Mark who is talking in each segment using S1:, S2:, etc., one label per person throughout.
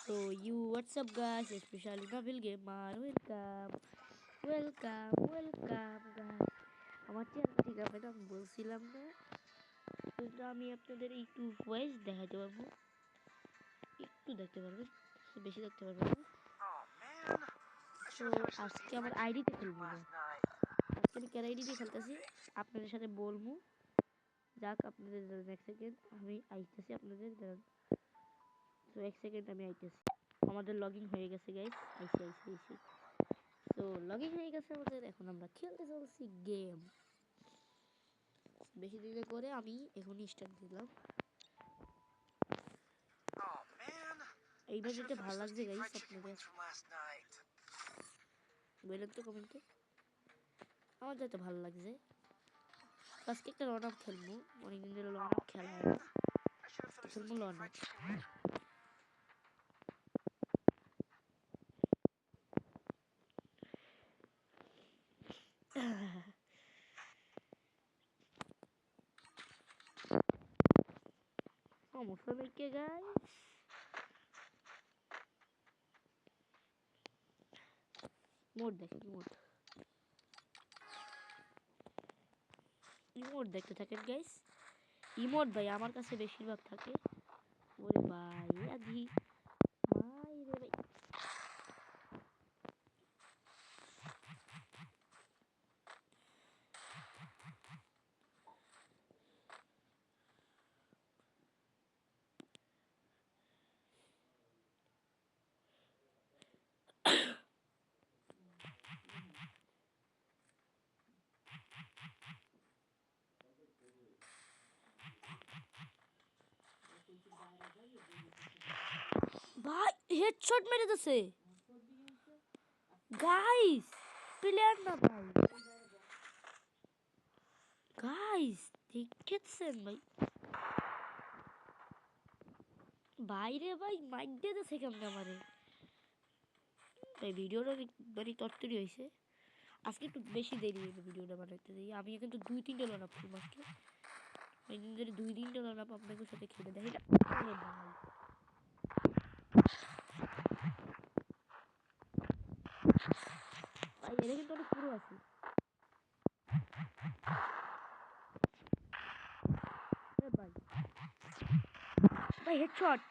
S1: So what's up guys, especially Nabil Gamer, welcome guys. আমার channel থেকে আপনাদের আমি বলছিলাম না, কিন্তু আমি আপনাদের একটু ভয়েস দেখাতে পারবো, একটু দেখতে পারবেন, বেশি দেখতে পারবেন না। তো আজকে আমার আইডিতে খেলবো না, আজকে আমি কেন আইডি দিয়ে খেলতেছি আপনাদের সাথে বলবো। যাক আপনাদের এক সেকেন্ড, আমি আইতেছি আপনাদের। তো এক সেকেন্ড আমি আইতেছি। আমাদের লগইন হয়ে গেছে গাইস, আইসি। তো লগইন হয়ে গেছে আমাদের, এখন আমরা খেলতে চলছি গেম। বেশি দিনে করে আমি এখনই স্টার্ট দিলাম। এইবার যেটা ভালো লাগছে গাইস আপনাদের বললেন তো কমেন্টে, আমার যেটা ভালো লাগছে। আজকে একটা রন আপ খেলবো, অনেকদিন ধরে রন আপ খেলা হয় না, খেলবো রন আপ। সমস্যা নেই কে গাইস, মোড দেখেন, ইমোট দেখতে থাকেন গাইস। ইমোট ভাই আমার কাছে বেশিরভাগ থাকে। ওরে ভাই আধি ভাই রে ভাই, ভাই হেডশট মেরে দিছে গাইস, প্লেয়ার না ভাই, গাইস দেখেছেন ভাই, বাইরে ভাই মাইক দিয়ে দিছে কেমন আমারে ভাই। ভিডিওটা মানে তরতরি হয়েছে, আজকে একটু বেশি দেরি হয়েছে ভিডিওটা বানাইতে যাই। আমি কিন্তু 2-3টা রান আপ করবো আজকে, ওই দিন ধরে 2-3টা রান আপ আপনাদের সাথে খেলে দেখি না। ভাই এটা কিন্তু অনেক পুরো আছে ভাই, ভাই হেডশট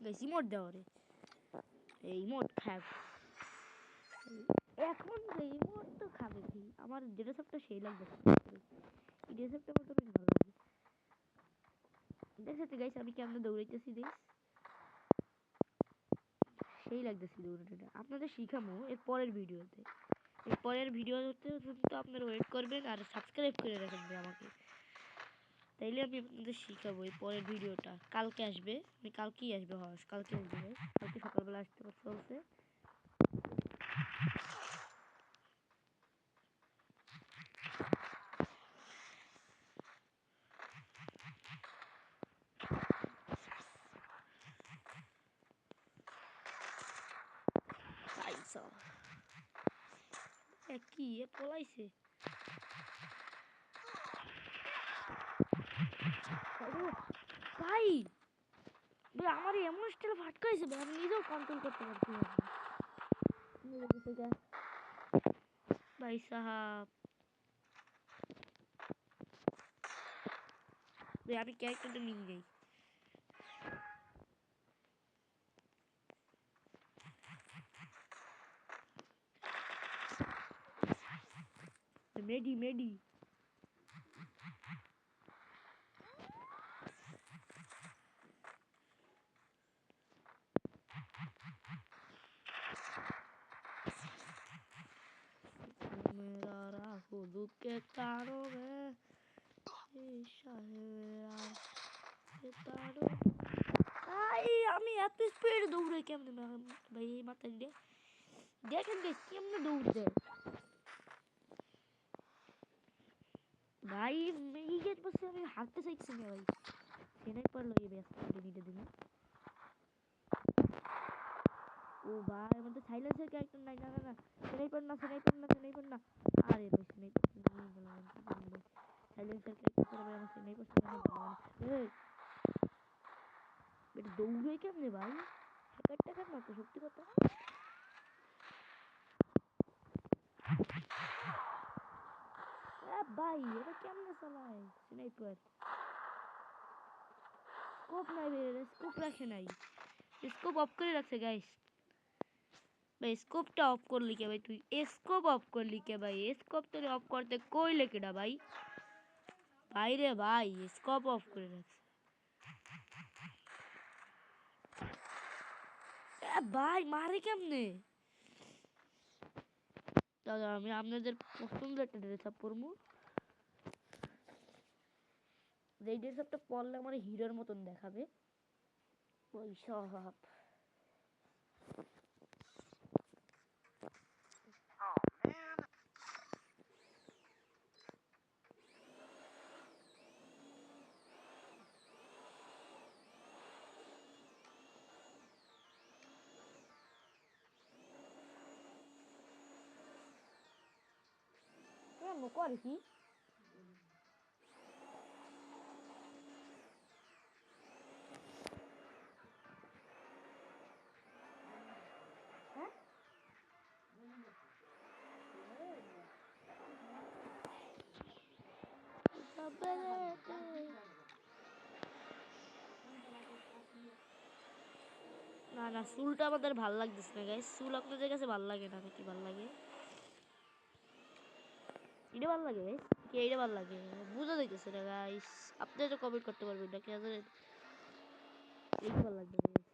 S1: গাইস, ইমোট দাও রে, এই ইমোট খাক এখন ইমোট তো খাবে কি। আমার যেটা সবটা সেই লাগবে, এটা সবটা আমার তো বেশ ভালো লাগে। দেখতে গাইস আমি কেমন দৌড়াইতেছি দেখ, সেই লাগতেছি দৌড়ানোটা। আপনাদের শিখামো এর পরের ভিডিওতে, এর পরের ভিডিওতে কিন্তু আপনারা ওয়েট করবেন আর সাবস্ক্রাইব করে রাখবেন আমাকে, তাইলে আমি আপনাদের শিখাবো। এই পরের ভিডিওটা কালকে আসবে, মানে কালকেই আসবে, কালকে আসবে, কালকে সকালবেলা আসতে চলছে। কি পলাইছে ভাই, ভাই আমার এমন স্টাইল ফাটকাইছে ভাই, আমি নিজেও কন্ট্রোল করতে পারছি না ভাই সাহাব। ভাই আমি ক্যারেক্টারটা নিয়ে যাই, মেডি मेरा राहु दुख के तारों में আমি এত স্পিড দৌড়াই কেমনে ভাই, এই মাথা দিয়ে দেখেন গাইস কেমনে দৌড় দেয় ভাই। এই গেট বসে আমি হাঁটতে চাইছি না ভাই, সেনাই পারলো এই ব্যস্ত নিতে দিন। ও ভাই আমাদের সাইলেন্সের ক্যারেক্টার নাই, না স্নাইপার না। আরে ভাই স্নাইপার নিয়ে গেলাম ভাই, সাইলেন্সের ক্যারেক্টার করে ভাই আমার স্নাইপার সামনে ভালো মানে দৌড়ে কেমনে ভাই? হ্যাকার ট্যাকার না তো, সত্যি কথা। ভাই এটা কেমনে চালায় স্নাইপার? স্কোপ নাই বের, স্কোপ রাখে নাই, স্কোপ অফ করে রাখছে গাইস। ভাই স্কোপটা অফ করলি কে ভাই? তুই স্কোপ অফ করলি কে ভাই? স্কোপ তো অফ করতে কইলে কেডা ভাই? ভাই রে ভাই স্কোপ অফ করে রাখছে। ভাই মারে কেমনে? দাদা আমি আপনাদের পছন্দের একটা ড্রেস আপ পরবো, এই ড্রেস আপটা পরলে আমার হিরোর মতন দেখাবে। ওই সব কেন করে কি? হ্যাঁ না না, চুলটা আমাদের ভাল লাগতেছে না গাইস। চুল আপনাদের কাছে ভাল লাগে না নাকি? ভাল লাগে, এটা ভাল লাগে গাইস, কি এইটা ভাল লাগে বুঝা যাইতেছে না গাইস। আপনারা তো কমেন্ট করতে পারবেন নাকি আসলে এইটা ভাল লাগবে গাইস।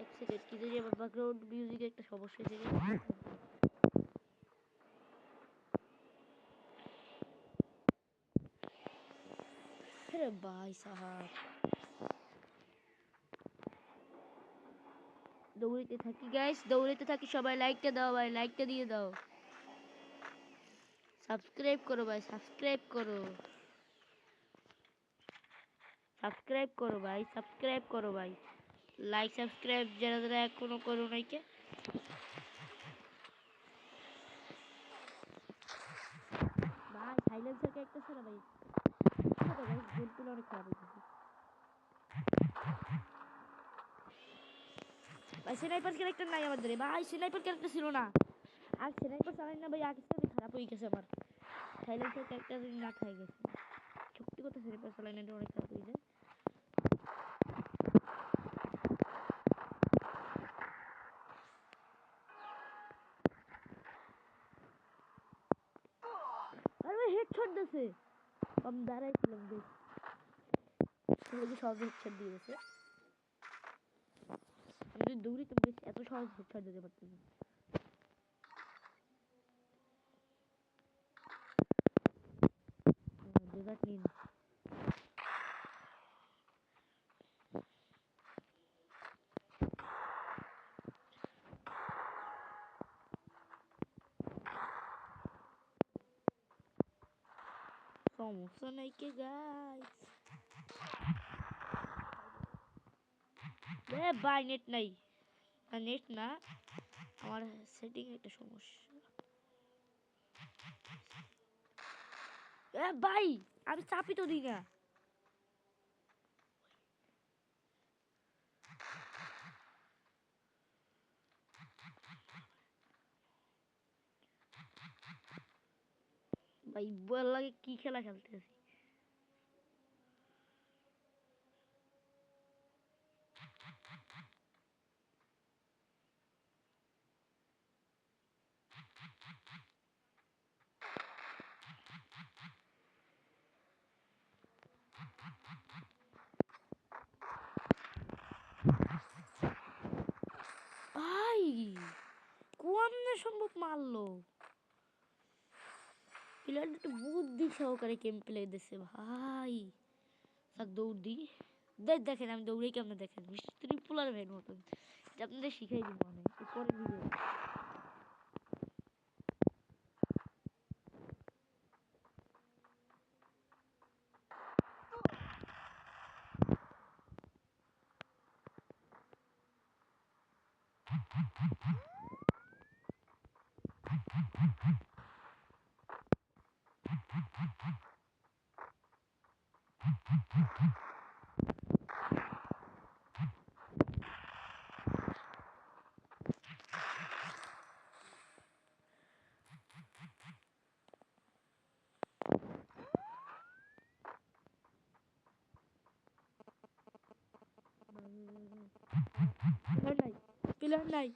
S1: এক সেকেন্ড, কি জানি আমার ব্যাকগ্রাউন্ড মিউজিকে একটা সমস্যা হয়েছে গাইস। আরে ভাই সাহাব, দৌড়িতে থাকি গাইস, দৌড়িতে থাকি। সবাই লাইকটা দাও ভাই, লাইকটা দিয়ে দাও। সাবস্ক্রাইব করো ভাই, সাবস্ক্রাইব করো, সাবস্ক্রাইব করো ভাই, সাবস্ক্রাইব করো ভাই। লাইক সাবস্ক্রাইব যারা যারা এখনো করো নাই কে, ভাই সাইলেন্সার কে একটা ছিল ভাই। কথা গাইস, গেম প্লে অনেক খারাপ হয়ে গেছে ভাই। স্নাইপার ক্যারেক্টার নাই আমাদের ভাই, স্নাইপার ক্যারেক্টার ছিল না। আর স্নাইপার চালাই না ভাই, আগে থেকে খারাপ হয়ে গেছে আমার। সাইলেন্সার ক্যারেক্টার না খাই গেছে, সত্যি কথা। স্নাইপার চালাই না অনেক খারাপ হয়ে যায়। আরে হেডশট দিছে, আমি দাঁড়াইছিলাম দেখ, তুমি সহজ হেডশট দিয়ে দিয়েছে। আমি যদি দৌড়ি তো এত সহজ হেডশট দিতে পারতাম না। ডেজার্ট নিন, সমস্যা নাই কে গাইস। এ ভাই নেট নাই, নেট না, আমার সেটিং একটা সমস্যা। এ ভাই আমি চাপি তো দিই না। ভাই বল লাগে কি খেলা খেলতেছি। ভাই কোয়ামনে সম্ভব মারলো, প্লেয়ারটা একটু বুদ্ধি সহকারে গেম প্লে দিছে ভাই। স্যার দৌড় দি, দেখেন আমি দৌড়ে কেমন, দেখেন মিস্ত্রি পোলার ভ্যান মতন। এটা আপনাদের শিখাই দিব মানে পরে ভিডিও। পিলার নাই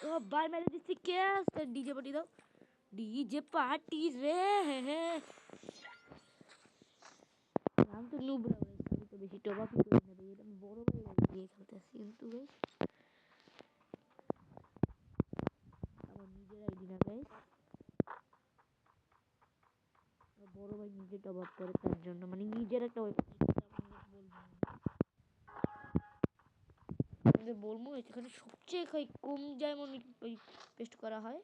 S1: ও ভাই মেরে দিচ্ছি কেস ডিজে পার্টি দাও ডিজে পার্টি রে আমি তো নুব আমি তো বেশি টপ আপ করি না ভাই এটা আমি বড় ভাই দিয়ে খেলতেছি কিন্তু ভাই আমার নিজের আইডি না গাইস বড় ভাই নিজে টপ আপ করে তার জন্য মানে নিজের একটা বলবো এখানে সবচেয়ে কম যায় মনে পেস্ট করা হয়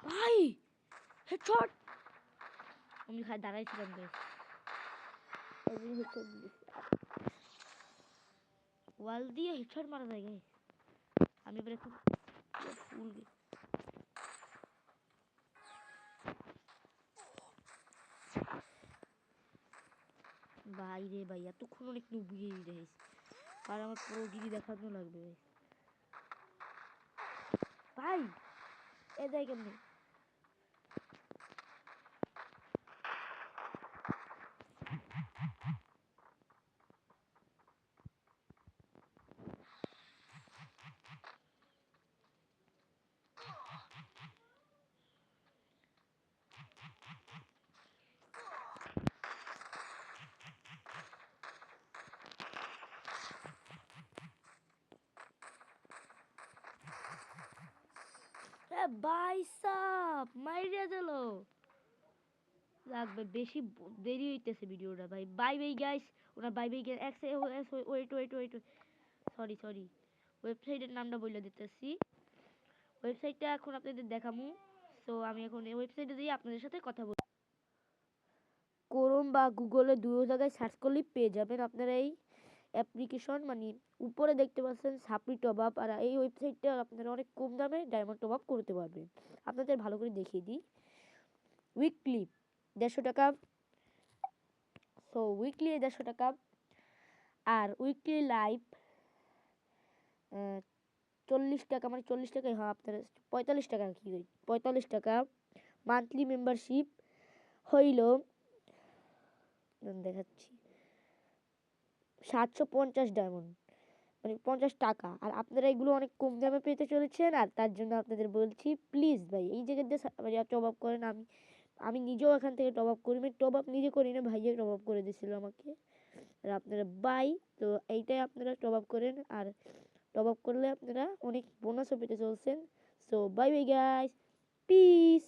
S1: ভাই হেডশট আমি দাঁড়াইছিলাম গাইস ওয়াল দিয়ে হেডশট মারা যায় গাইস আমি এবার একটু ফুল ভাই রে ভাই এতক্ষণ অনেক নুবিয়ে গাইস আর আমার প্রোগিরি দেখানো লাগবে ভাই এ দেখ কেমনে ভাই সাপ মাইরিয়া দিল লাগবে বেশি দেরি হইতেছে ভিডিওটা ভাই বাই বাই গাইস ওনা bye bye guys wait wait wait sorry ওয়েবসাইটের নামটা বলে দিতেছি ওয়েবসাইটটা এখন আপনাদের দেখামু সো আমি এখন এই ওয়েবসাইটে দিয়ে আপনাদের সাথে কথা বলবো ক্রোম বা গুগলে দুটো জায়গায় সার্চ করলেই পেয়ে যাবেন আপনারা এই অ্যাপ্লিকেশন মানে উপরে দেখতে পাচ্ছেন সাপড়ি টপ আপ আর এই ওয়েবসাইটটা আপনারা অনেক কম দামে ডায়মন্ড টপ আপ করতে পারবেন আপনাদের ভালো করে দেখিয়ে দিই উইকলি 150 টাকা সো উইকলি 150 টাকা আর উইকলি লাইভ 40 টাকা মানে 40 টাকায় হ্যাঁ আপনার 45 টাকা কি 45 টাকা মান্থলি মেম্বারশিপ হইল দেখাচ্ছি 750 ডায়মন্ড মানে 50 টাকা আর আপনারা এগুলো অনেক কম দামে পেতে চলেছেন আর তার জন্য আপনাদের বলছি প্লিজ ভাই এই জায়গাতে টপ আপ করেন আমি নিজেও এখান থেকে টপ আপ করি আমি টপ আপ নিজে করি না ভাইয়া টপ আপ করে দিয়েছিল আমাকে আর আপনারা বাই তো এইটাই আপনারা টপ আপ করেন আর টপ আপ করলে আপনারা অনেক বোনাসও পেতে চলছেন so by bye guys piece